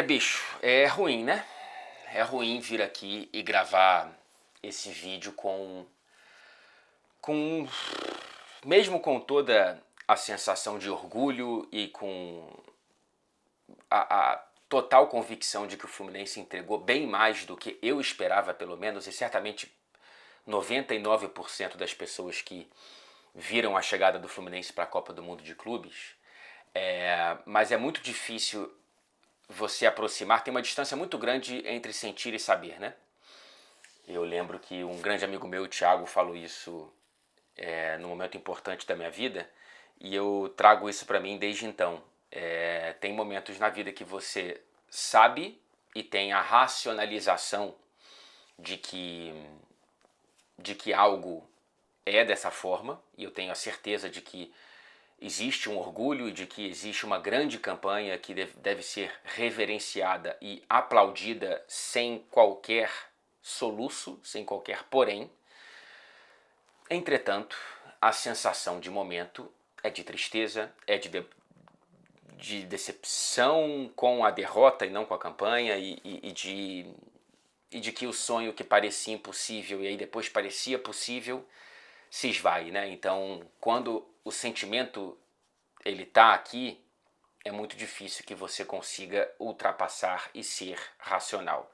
Bicho, é ruim, né? É ruim vir aqui e gravar esse vídeo com mesmo com toda a sensação de orgulho e com a total convicção de que o Fluminense entregou bem mais do que eu esperava, pelo menos, e certamente 99% das pessoas que viram a chegada do Fluminense para a Copa do Mundo de Clubes. Mas é muito difícil você aproximar, tem uma distância muito grande entre sentir e saber, né? Eu lembro que um grande amigo meu, o Thiago, falou isso num momento importante da minha vida e eu trago isso para mim desde então. Tem momentos na vida que você sabe e tem a racionalização de que, de que algo é dessa forma, e eu tenho a certeza de que existe um orgulho e de que existe uma grande campanha que deve ser reverenciada e aplaudida sem qualquer soluço, sem qualquer porém. Entretanto, a sensação de momento é de tristeza, é de decepção com a derrota e não com a campanha, e de que o sonho que parecia impossível e aí depois parecia possível se esvai, né? Então, quando o sentimento ele tá aqui, é muito difícil que você consiga ultrapassar e ser racional.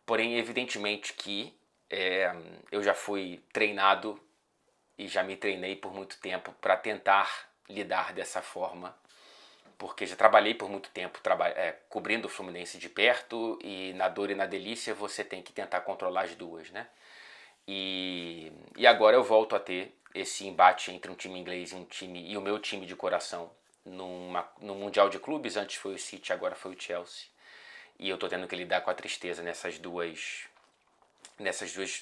Porém, evidentemente que eu já fui treinado e já me treinei por muito tempo para tentar lidar dessa forma, porque já trabalhei por muito tempo cobrindo o Fluminense de perto, e na dor e na delícia você tem que tentar controlar as duas, né? E agora eu volto a ter esse embate entre um time inglês e o meu time de coração no Mundial de Clubes. Antes foi o City, agora foi o Chelsea. E eu tô tendo que lidar com a tristeza nessas duas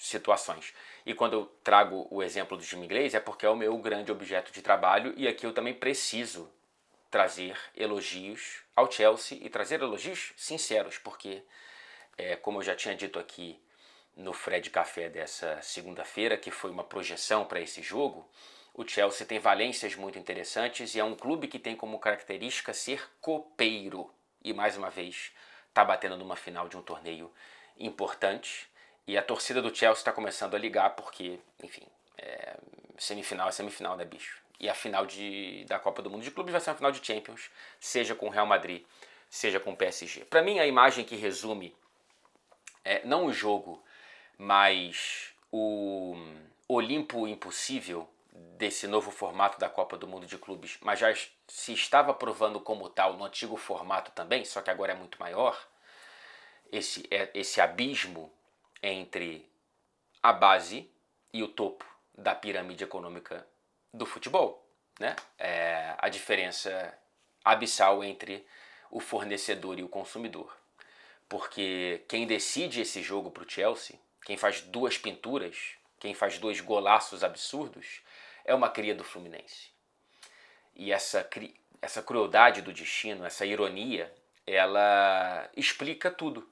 situações. E quando eu trago o exemplo do time inglês é porque é o meu grande objeto de trabalho, e aqui eu também preciso trazer elogios ao Chelsea e trazer elogios sinceros, porque, como eu já tinha dito aqui no Fred Café dessa segunda-feira, que foi uma projeção para esse jogo, o Chelsea tem valências muito interessantes e é um clube que tem como característica ser copeiro. E mais uma vez está batendo numa final de um torneio importante. E a torcida do Chelsea está começando a ligar porque, enfim, semifinal é semifinal, né, bicho? E a final da Copa do Mundo de Clubes vai ser uma final de Champions, seja com o Real Madrid, seja com o PSG. Para mim, a imagem que resume não o jogo, mas o Olimpo impossível desse novo formato da Copa do Mundo de Clubes, mas já se estava provando como tal no antigo formato também, só que agora é muito maior, esse abismo entre a base e o topo da pirâmide econômica do futebol, né? A diferença abissal entre o fornecedor e o consumidor. Porque quem decide esse jogo para o Chelsea, quem faz duas pinturas, quem faz dois golaços absurdos, é uma cria do Fluminense. E essa crueldade do destino, essa ironia, ela explica tudo.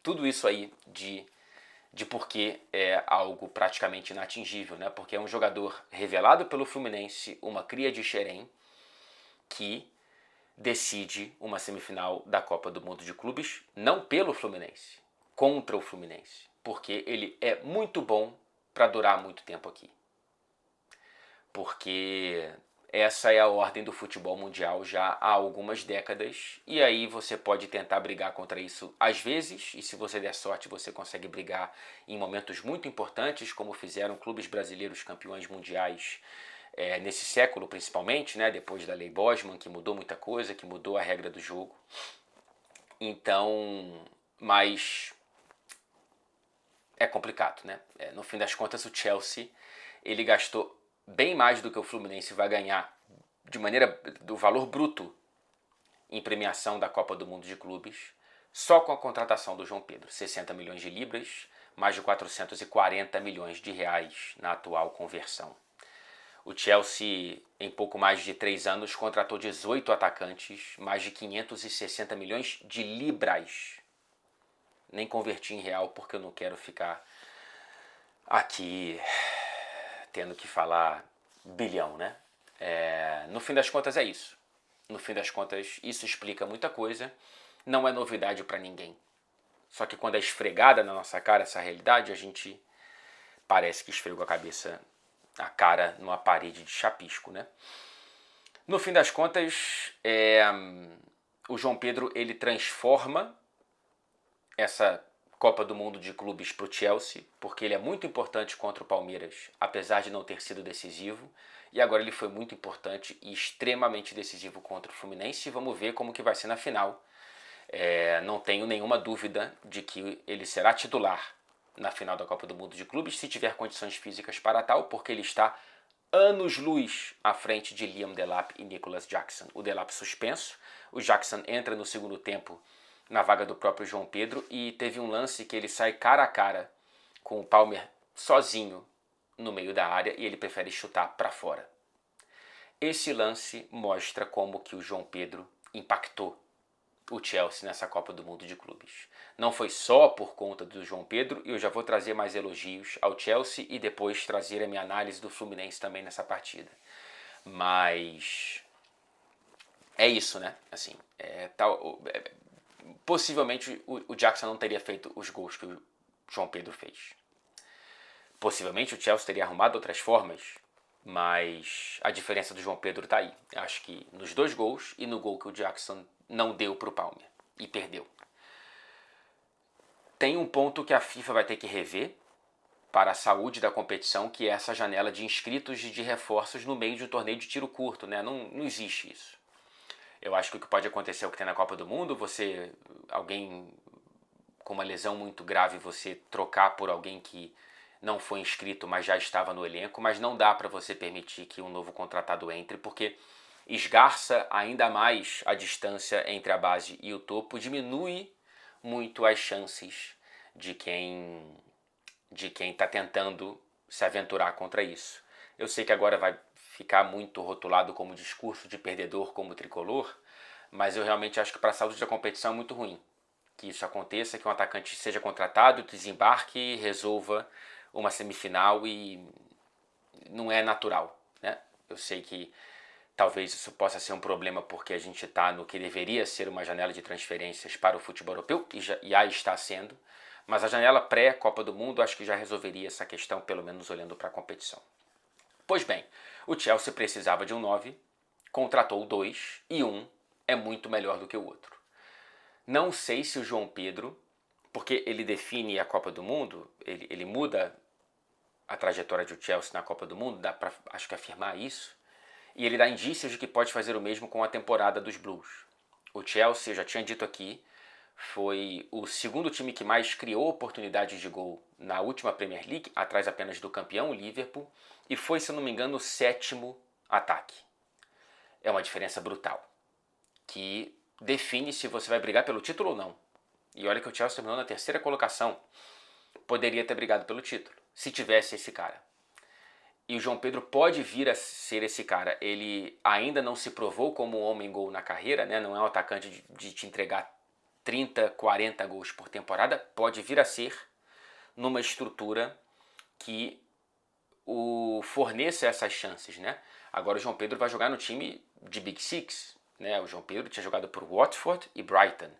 Tudo isso aí de por que é algo praticamente inatingível, né? Porque é um jogador revelado pelo Fluminense, uma cria de Xerém, que decide uma semifinal da Copa do Mundo de Clubes, não pelo Fluminense, contra o Fluminense, porque ele é muito bom para durar muito tempo aqui. Porque essa é a ordem do futebol mundial já há algumas décadas, e aí você pode tentar brigar contra isso às vezes, e se você der sorte você consegue brigar em momentos muito importantes, como fizeram clubes brasileiros campeões mundiais nesse século principalmente, né, depois da Lei Bosman, que mudou muita coisa, que mudou a regra do jogo. Então, mas é complicado, né? No fim das contas, o Chelsea ele gastou bem mais do que o Fluminense vai ganhar de maneira do valor bruto em premiação da Copa do Mundo de Clubes, só com a contratação do João Pedro, 60 milhões de libras, mais de 440 milhões de reais na atual conversão. O Chelsea, em pouco mais de 3 anos, contratou 18 atacantes, mais de 560 milhões de libras. Nem converti em real porque eu não quero ficar aqui tendo que falar bilhão, né? No fim das contas é isso. No fim das contas, isso explica muita coisa, não é novidade para ninguém. Só que quando é esfregada na nossa cara essa realidade, a gente parece que esfregou a cara numa parede de chapisco, né? No fim das contas, o João Pedro ele transforma essa Copa do Mundo de Clubes para o Chelsea, porque ele é muito importante contra o Palmeiras, apesar de não ter sido decisivo, e agora ele foi muito importante e extremamente decisivo contra o Fluminense, e vamos ver como que vai ser na final. Não tenho nenhuma dúvida de que ele será titular na final da Copa do Mundo de Clubes, se tiver condições físicas para tal, porque ele está anos-luz à frente de Liam Delap e Nicolas Jackson. O Delap suspenso, o Jackson entra no segundo tempo na vaga do próprio João Pedro e teve um lance que ele sai cara a cara com o Palmer sozinho no meio da área e ele prefere chutar para fora. Esse lance mostra como que o João Pedro impactou o Chelsea nessa Copa do Mundo de Clubes. Não foi só por conta do João Pedro, e eu já vou trazer mais elogios ao Chelsea e depois trazer a minha análise do Fluminense também nessa partida. Mas é isso, né? Assim, possivelmente o Jackson não teria feito os gols que o João Pedro fez. Possivelmente o Chelsea teria arrumado outras formas, mas a diferença do João Pedro está aí. Acho que nos 2 gols e no gol que o Jackson não deu para o Palmer e perdeu. Tem um ponto que a FIFA vai ter que rever para a saúde da competição, que é essa janela de inscritos e de reforços no meio de um torneio de tiro curto, né? Não existe isso. Eu acho que o que pode acontecer é o que tem na Copa do Mundo, alguém com uma lesão muito grave, você trocar por alguém que não foi inscrito, mas já estava no elenco, mas não dá para você permitir que um novo contratado entre, porque esgarça ainda mais a distância entre a base e o topo, diminui muito as chances de quem está tentando se aventurar contra isso. Eu sei que agora vai ficar muito rotulado como discurso de perdedor, como tricolor, mas eu realmente acho que para a saúde da competição é muito ruim que isso aconteça, que um atacante seja contratado, desembarque, resolva uma semifinal e não é natural, né? Eu sei que talvez isso possa ser um problema porque a gente está no que deveria ser uma janela de transferências para o futebol europeu, e aí está sendo, mas a janela pré-Copa do Mundo acho que já resolveria essa questão, pelo menos olhando para a competição. Pois bem, o Chelsea precisava de um 9, contratou 2 e um é muito melhor do que o outro. Não sei se o João Pedro, porque ele define a Copa do Mundo, ele muda a trajetória do Chelsea na Copa do Mundo, dá para acho que afirmar isso, e ele dá indícios de que pode fazer o mesmo com a temporada dos Blues. O Chelsea, eu já tinha dito aqui, foi o segundo time que mais criou oportunidades de gol na última Premier League, atrás apenas do campeão, o Liverpool, e foi, se não me engano, o 7º ataque. É uma diferença brutal, que define se você vai brigar pelo título ou não. E olha que o Chelsea terminou na 3ª colocação. Poderia ter brigado pelo título, se tivesse esse cara. E o João Pedro pode vir a ser esse cara. Ele ainda não se provou como um homem-gol na carreira, né? Não é um atacante de te entregar 30, 40 gols por temporada. Pode vir a ser numa estrutura que o forneça essas chances, né? Agora o João Pedro vai jogar no time de Big Six, né? O João Pedro tinha jogado por Watford e Brighton.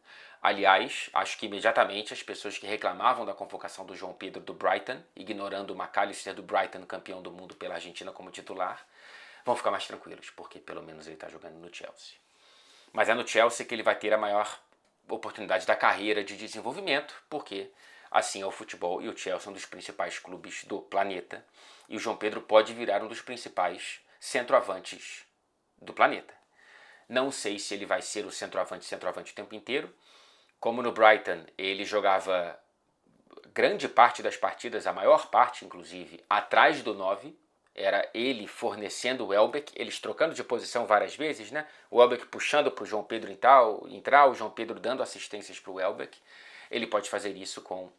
Aliás, acho que imediatamente as pessoas que reclamavam da convocação do João Pedro do Brighton, ignorando o McAllister do Brighton, campeão do mundo pela Argentina como titular, vão ficar mais tranquilos, porque pelo menos ele está jogando no Chelsea. Mas é no Chelsea que ele vai ter a maior oportunidade da carreira de desenvolvimento, porque assim é o futebol e o Chelsea é um dos principais clubes do planeta, e o João Pedro pode virar um dos principais centroavantes do planeta. Não sei se ele vai ser o centroavante o tempo inteiro. Como no Brighton, ele jogava grande parte das partidas, a maior parte inclusive, atrás do 9. Era ele fornecendo o Welbeck, eles trocando de posição várias vezes, né? O Welbeck puxando para o João Pedro entrar, o João Pedro dando assistências para o Welbeck. Ele pode fazer isso com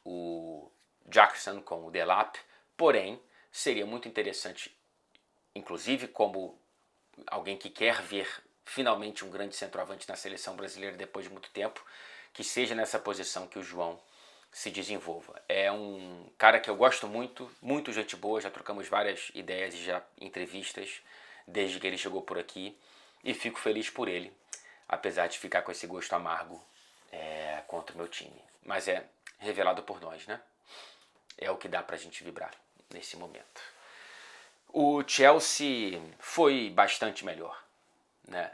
o Jackson, com o Delap, porém, seria muito interessante, inclusive como alguém que quer ver finalmente um grande centroavante na seleção brasileira depois de muito tempo, que seja nessa posição que o João se desenvolva. É um cara que eu gosto muito, muito gente boa, já trocamos várias ideias e já entrevistas desde que ele chegou por aqui. e fico feliz por ele, apesar de ficar com esse gosto amargo contra o meu time. Mas é revelado por nós, né? É o que dá pra gente vibrar nesse momento. O Chelsea foi bastante melhor, né?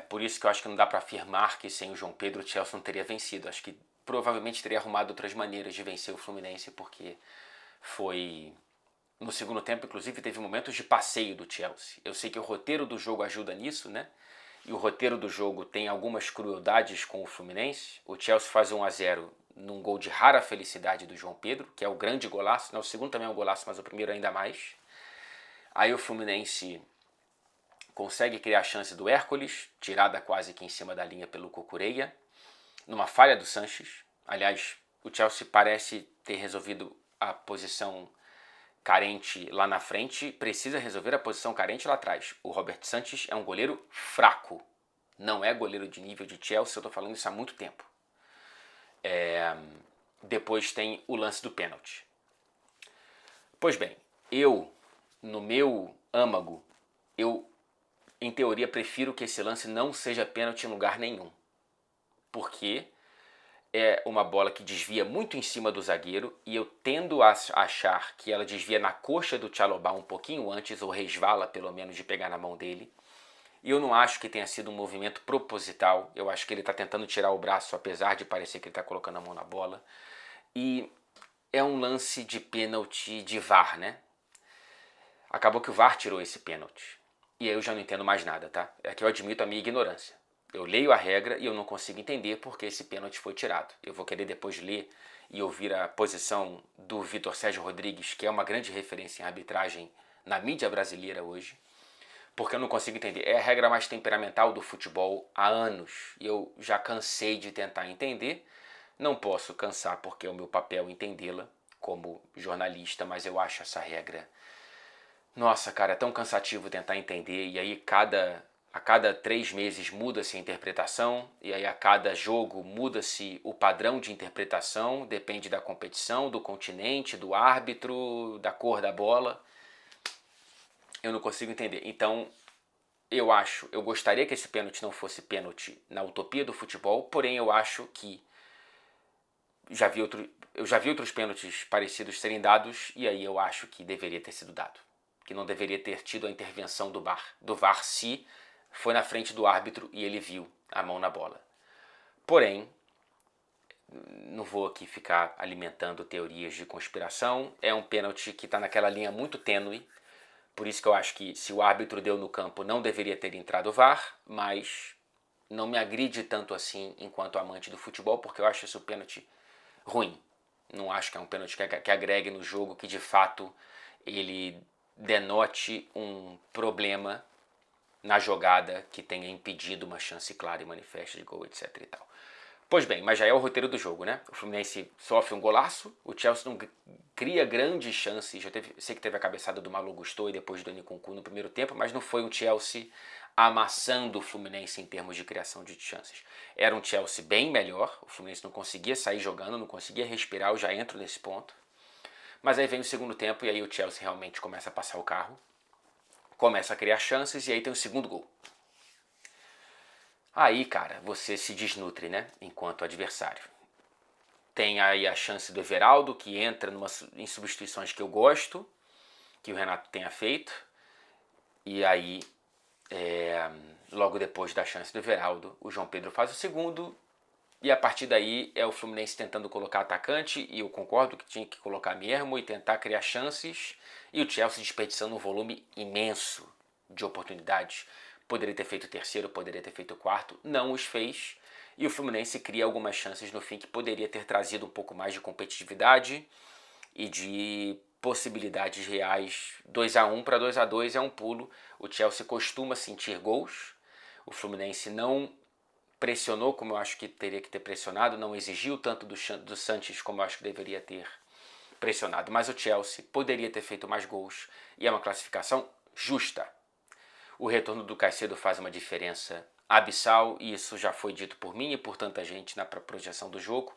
Por isso que eu acho que não dá para afirmar que sem o João Pedro o Chelsea não teria vencido. Acho que provavelmente teria arrumado outras maneiras de vencer o Fluminense, porque foi... No segundo tempo, inclusive, teve momentos de passeio do Chelsea. Eu sei que o roteiro do jogo ajuda nisso, né? E o roteiro do jogo tem algumas crueldades com o Fluminense. O Chelsea faz 1-0 num gol de rara felicidade do João Pedro, que é o grande golaço. O segundo também é um golaço, mas o primeiro ainda mais. Aí o Fluminense consegue criar a chance do Hércules, tirada quase que em cima da linha pelo Cucurella, numa falha do Sanches. Aliás, o Chelsea parece ter resolvido a posição carente lá na frente, precisa resolver a posição carente lá atrás. O Robert Sanches é um goleiro fraco, não é goleiro de nível de Chelsea, eu tô falando isso há muito tempo. Depois tem o lance do pênalti. Pois bem, no meu âmago, em teoria, prefiro que esse lance não seja pênalti em lugar nenhum. Porque é uma bola que desvia muito em cima do zagueiro e eu tendo a achar que ela desvia na coxa do Chalobah um pouquinho antes, ou resvala pelo menos de pegar na mão dele. E eu não acho que tenha sido um movimento proposital. Eu acho que ele está tentando tirar o braço, apesar de parecer que ele está colocando a mão na bola. E é um lance de pênalti de VAR, né? Acabou que o VAR tirou esse pênalti. E aí eu já não entendo mais nada, tá? É que eu admito a minha ignorância. Eu leio a regra e eu não consigo entender porque esse pênalti foi tirado. Eu vou querer depois ler e ouvir a posição do Vitor Sérgio Rodrigues, que é uma grande referência em arbitragem na mídia brasileira hoje, porque eu não consigo entender. É a regra mais temperamental do futebol há anos e eu já cansei de tentar entender. Não posso cansar porque é o meu papel entendê-la como jornalista, mas eu acho essa regra... Nossa, cara, é tão cansativo tentar entender, e aí a cada 3 meses muda-se a interpretação, e aí a cada jogo muda-se o padrão de interpretação, depende da competição, do continente, do árbitro, da cor da bola. Eu não consigo entender. Então, eu gostaria que esse pênalti não fosse pênalti na utopia do futebol, porém eu acho que eu já vi outros pênaltis parecidos serem dados, e aí eu acho que deveria ter sido dado. Que não deveria ter tido a intervenção do VAR se foi na frente do árbitro e ele viu a mão na bola. Porém, não vou aqui ficar alimentando teorias de conspiração, é um pênalti que está naquela linha muito tênue, por isso que eu acho que se o árbitro deu no campo não deveria ter entrado o VAR, mas não me agride tanto assim enquanto amante do futebol, porque eu acho esse pênalti ruim. Não acho que é um pênalti que agregue no jogo, que de fato ele denote um problema na jogada que tenha impedido uma chance clara e manifesta de gol, etc e tal. Pois bem, mas já é o roteiro do jogo, né? O Fluminense sofre um golaço, o Chelsea não cria grandes chances, sei que teve a cabeçada do Malo Gusto e depois do Nkunku no primeiro tempo, mas não foi um Chelsea amassando o Fluminense em termos de criação de chances. Era um Chelsea bem melhor, o Fluminense não conseguia sair jogando, não conseguia respirar, eu já entro nesse ponto. Mas aí vem o segundo tempo e aí o Chelsea realmente começa a passar o carro, começa a criar chances e aí tem o segundo gol. Aí, cara, você se desnutre, né, enquanto adversário. Tem aí a chance do Everaldo, que entra em substituições que eu gosto, que o Renato tenha feito. E aí, logo depois da chance do Everaldo, o João Pedro faz o segundo. E a partir daí é o Fluminense tentando colocar atacante, e eu concordo que tinha que colocar mesmo e tentar criar chances, e o Chelsea desperdiçando um volume imenso de oportunidades. Poderia ter feito o terceiro, poderia ter feito o quarto, não os fez, e o Fluminense cria algumas chances no fim que poderia ter trazido um pouco mais de competitividade e de possibilidades reais. 2-1 para 2-2 é um pulo, o Chelsea costuma sentir gols, o Fluminense não pressionou como eu acho que teria que ter pressionado, não exigiu tanto do Sanches como eu acho que deveria ter pressionado, mas o Chelsea poderia ter feito mais gols e é uma classificação justa. O retorno do Caicedo faz uma diferença abissal e isso já foi dito por mim e por tanta gente na projeção do jogo.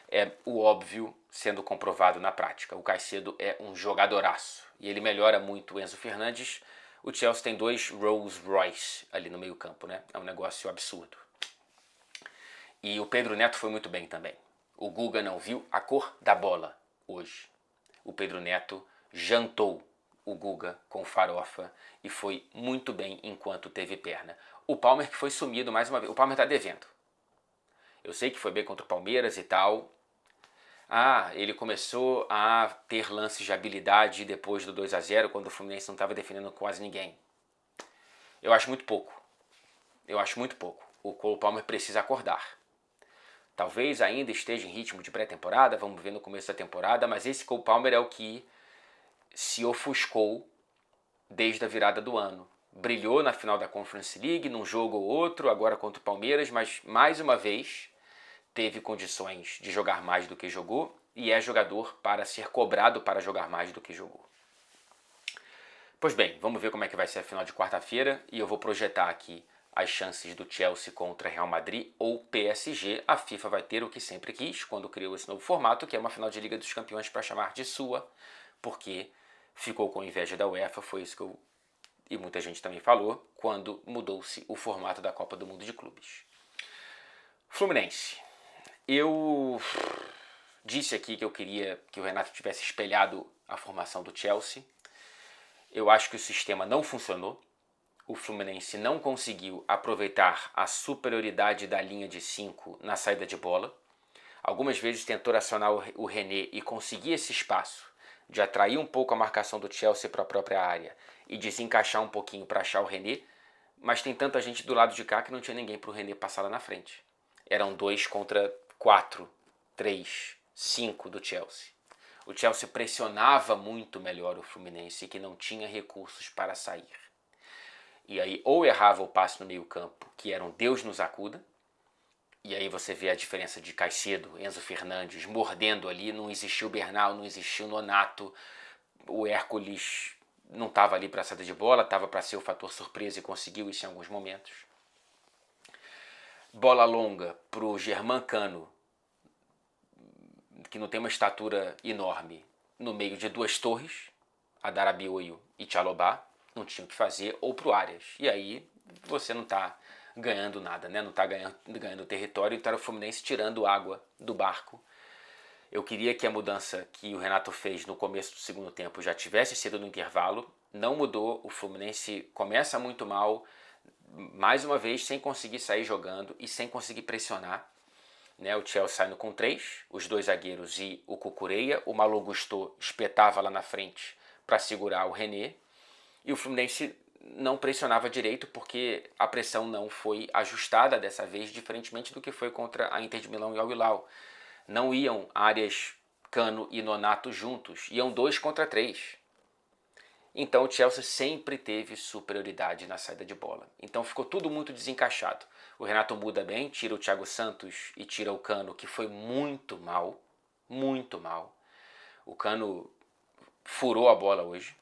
É o óbvio sendo comprovado na prática. O Caicedo é um jogadoraço e ele melhora muito o Enzo Fernandes. o Chelsea tem 2 Rolls Royce ali no meio campo, né? É um negócio absurdo. E o Pedro Neto foi muito bem também. O Guga não viu a cor da bola hoje. O Pedro Neto jantou o Guga com farofa e foi muito bem enquanto teve perna. O Palmer que foi sumido mais uma vez. O Palmer tá devendo. Eu sei que foi bem contra o Palmeiras e tal. Ele começou a ter lances de habilidade depois do 2-0, quando o Fluminense não estava defendendo quase ninguém. Eu acho muito pouco. O Cole Palmer precisa acordar. Talvez ainda esteja em ritmo de pré-temporada, vamos ver no começo da temporada, mas esse Cole Palmer é o que se ofuscou desde a virada do ano. Brilhou na final da Conference League, num jogo ou outro, agora contra o Palmeiras, mas mais uma vez teve condições de jogar mais do que jogou e é jogador para ser cobrado para jogar mais do que jogou. Pois bem, vamos ver como é que vai ser a final de quarta-feira e eu vou projetar aqui as chances do Chelsea contra Real Madrid ou PSG. A FIFA vai ter o que sempre quis quando criou esse novo formato, que é uma final de Liga dos Campeões para chamar de sua, porque ficou com inveja da UEFA, foi isso que eu e muita gente também falou, quando mudou-se o formato da Copa do Mundo de Clubes. Fluminense. Eu disse aqui que eu queria que o Renato tivesse espelhado a formação do Chelsea. Eu acho que o sistema não funcionou. O Fluminense não conseguiu aproveitar a superioridade da linha de 5 na saída de bola. Algumas vezes tentou acionar o René e conseguir esse espaço de atrair um pouco a marcação do Chelsea para a própria área e desencaixar um pouquinho para achar o René, mas tem tanta gente do lado de cá que não tinha ninguém para o René passar lá na frente. Eram 2 contra 4, 3, 5 do Chelsea. O Chelsea pressionava muito melhor o Fluminense, que não tinha recursos para sair. E aí ou errava o passe no meio campo, que era um Deus nos acuda, e aí você vê a diferença de Caicedo, Enzo Fernandes, mordendo ali, não existiu o Bernal, não existiu o Nonato, o Hércules não estava ali para a saída de bola, estava para ser o fator surpresa e conseguiu isso em alguns momentos. Bola longa para o Germancano, que não tem uma estatura enorme, no meio de 2 torres, Adarabioio e Tchalobá, não tinha o que fazer, ou para o Arias. E aí você não está ganhando nada, né? Não está ganhando território, então era o Fluminense tirando água do barco. Eu queria que a mudança que o Renato fez no começo do segundo tempo já tivesse sido no intervalo. Não mudou, o Fluminense começa muito mal, mais uma vez sem conseguir sair jogando e sem conseguir pressionar. Né, o Chelsea saindo com 3, os 2 zagueiros e o Cucurella. O Malo Gusto espetava lá na frente para segurar o René. E o Fluminense não pressionava direito porque a pressão não foi ajustada dessa vez, diferentemente do que foi contra a Inter de Milão e Al Hilal. Não iam Arias, Cano e Nonato juntos, iam 2 contra 3. Então o Chelsea sempre teve superioridade na saída de bola. Então ficou tudo muito desencaixado. O Renato muda bem, tira o Thiago Santos e tira o Cano, que foi muito mal. Muito mal. O Cano furou a bola hoje.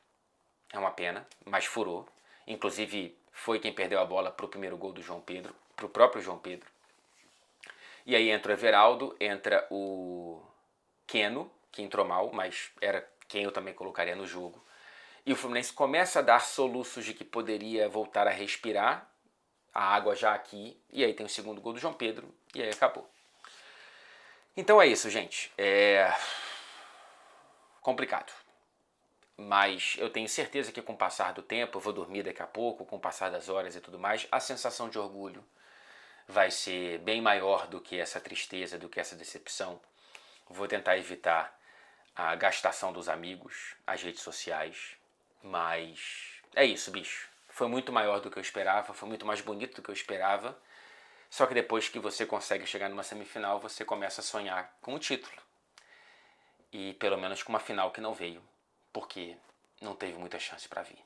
É uma pena, mas furou. Inclusive foi quem perdeu a bola para o primeiro gol do João Pedro, para o próprio João Pedro. E aí entra o Everaldo, entra o Keno, que entrou mal, mas era quem eu também colocaria no jogo. E o Fluminense começa a dar soluços de que poderia voltar a respirar, a água já aqui, e aí tem o segundo gol do João Pedro, e aí acabou. Então é isso, gente. É complicado. Mas eu tenho certeza que com o passar do tempo, eu vou dormir daqui a pouco, com o passar das horas e tudo mais, a sensação de orgulho vai ser bem maior do que essa tristeza, do que essa decepção. Vou tentar evitar a gastação dos amigos, as redes sociais, mas é isso, bicho. Foi muito maior do que eu esperava, foi muito mais bonito do que eu esperava, só que depois que você consegue chegar numa semifinal, você começa a sonhar com o título. E pelo menos com uma final que não veio, porque não teve muita chance para vir.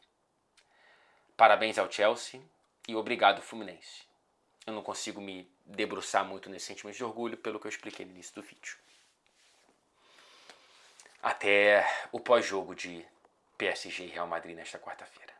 Parabéns ao Chelsea e obrigado Fluminense. Eu não consigo me debruçar muito nesse sentimento de orgulho pelo que eu expliquei no início do vídeo. Até o pós-jogo de PSG e Real Madrid nesta quarta-feira.